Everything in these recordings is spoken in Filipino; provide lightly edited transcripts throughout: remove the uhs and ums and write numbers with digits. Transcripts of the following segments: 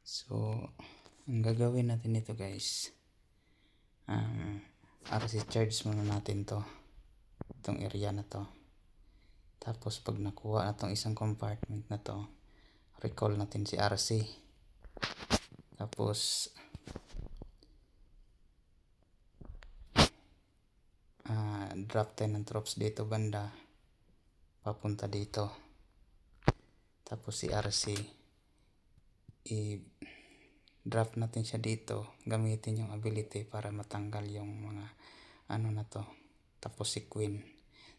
So, ang gagawin natin nito guys, RC charge muna natin to, itong area na to. Tapos pag nakuha na tong isang compartment na to, recall natin si RC. Tapos drop tayo ng troops dito banda papunta dito. Tapos si RC i-drop natin siya dito, gamitin yung ability para matanggal yung mga ano na to. Tapos si Queen,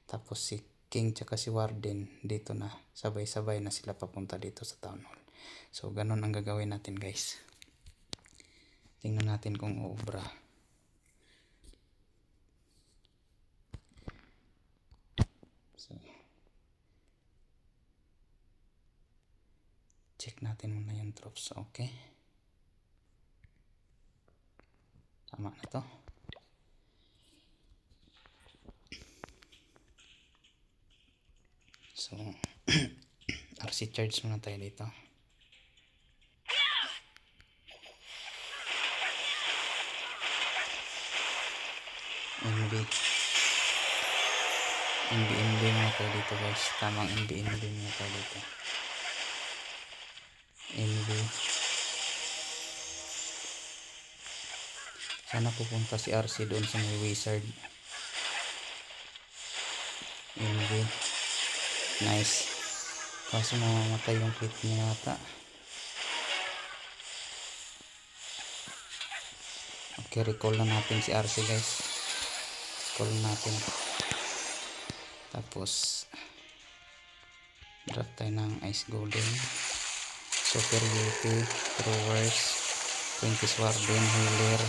tapos si King tsaka si Warden dito na, sabay-sabay na sila papunta dito sa Town Hall. So ganun ang gagawin natin guys. Tingnan natin kung uubra. So check natin muna yung troops. Okay, tama na to. So RC charge muna tayo dito. NB muna tayo dito guys. Tamang NB muna tayo dito. NB. Sana pupunta si RC doon sa may wizard. NB. Nice. Kaso mamamatay yung crit niya yata. Okay, recall na natin si RC guys. Recall natin. Tapos drop tayo ng Ice Golden, Super Beauty, Throwers, 20 Warden, Healer,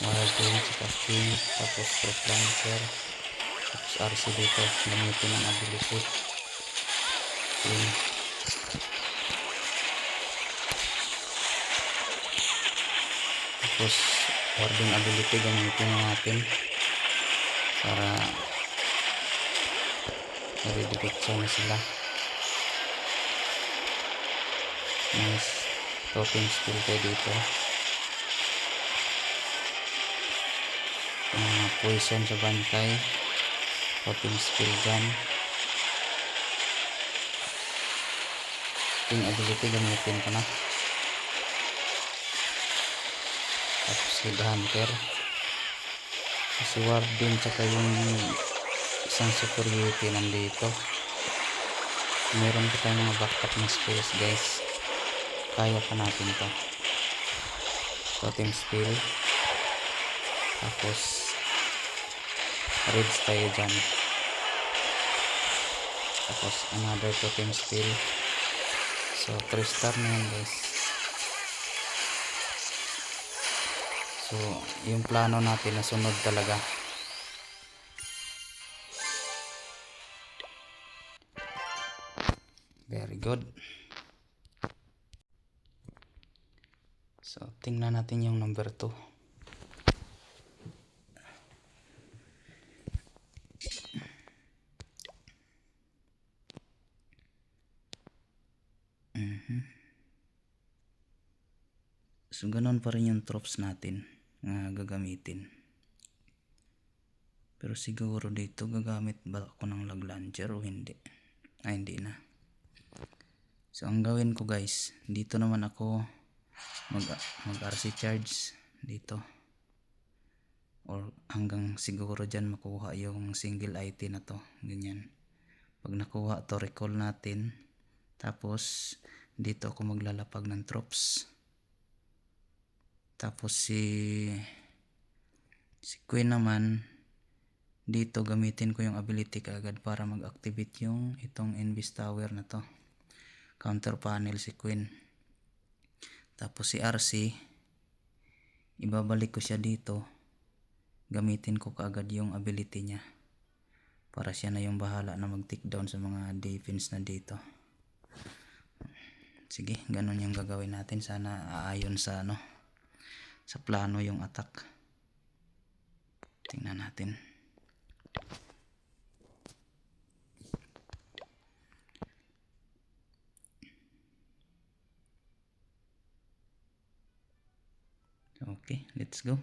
Warden, tsaka King, tapos Cross Lancer, tapos RC dito, gamitin ng ability. King. Tapos Warden ability gamitin natin para nare-direct na sila. Nice. Topping skill tayo dito. Poison sa bantay. Topping skill gun. King ability gamitin ko na. Tapos headhunter. Si Warden tsaka yung isang security nandito. Meron pa tayong mga backup na skills guys. Kaya pa natin to. Totem skill. Tapos raids tayo dyan. Tapos another totem skill. So 3 star na yan guys. So yung plano natin nasunod talaga. Very good. So tingnan natin yung number 2. So ganun pa rin yung troops natin na gagamitin. Pero siguro dito gagamit ba ako ng lag launcher o hindi? Hindi na. So ang gawin ko guys, dito naman ako mag RC charge dito. Or hanggang siguro dyan makuha yung single IT na to. Ganyan. Pag nakuha to, recall natin. Tapos dito ako maglalapag ng troops. Tapos si Queen naman, dito gamitin ko yung ability kaagad para mag-activate yung itong Invis Tower na to. Counter panel si Queen. Tapos si RC, ibabalik ko siya dito. Gamitin ko kaagad yung ability niya. Para siya na yung bahala na mag-take down sa mga defense na dito. Sige, ganun yung gagawin natin. Sana aayon sa sa plano yung attack. Tingnan natin. Okay, let's go.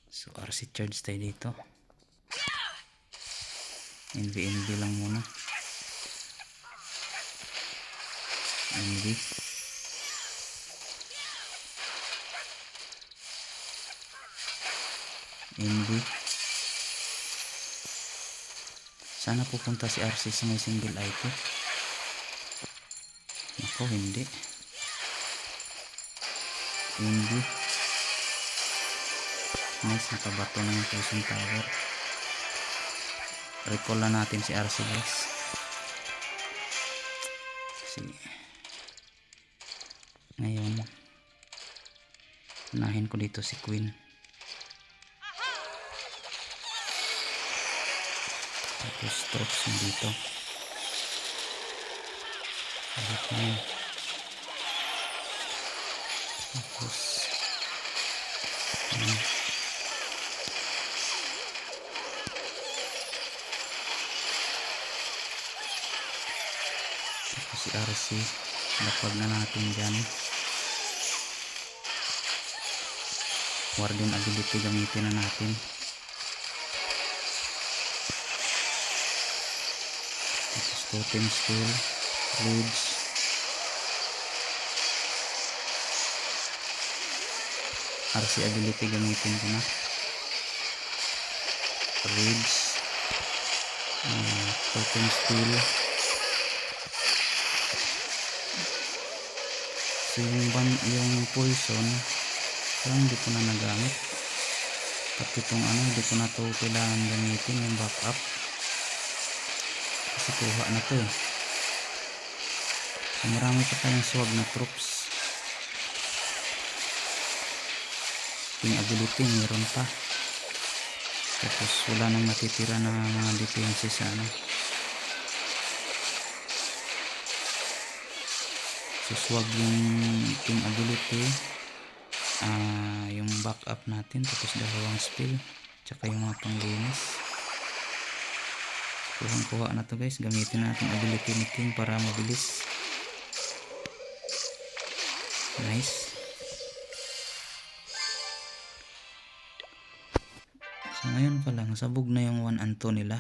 So RC charge tayo dito. NV lang muna. NV. Sana pupunta si RC sa may single item. Ako hindi. NV. Nice, nakabato na yung poison tower. Recall na natin si RC guys. Ngayon unahin ko dito si Queen. Tapos troops na dito. Tapos si RC lapag na natin dyan. Warden ability gamitin na natin. Tapos totem skill, rage, RC ability gamitin ko na. Rage, totem skill. So yung poison parang hindi ko na nagamit. Pati itong hindi ko na to kailangan gamitin yung backup. Kasi kuha na to eh. So marami pa tayong swag na troops. Yung ability meron pa. Tapos wala nang natitira na mga defenses sa So swag yung team ability, yung backup natin, tapos dalawang spell, tsaka yung mga panglinis. Kuha na to guys. Gamitin natin ability ni King para mabilis. Nice. So ngayon pa lang sabog na yung 1 and 2 nila.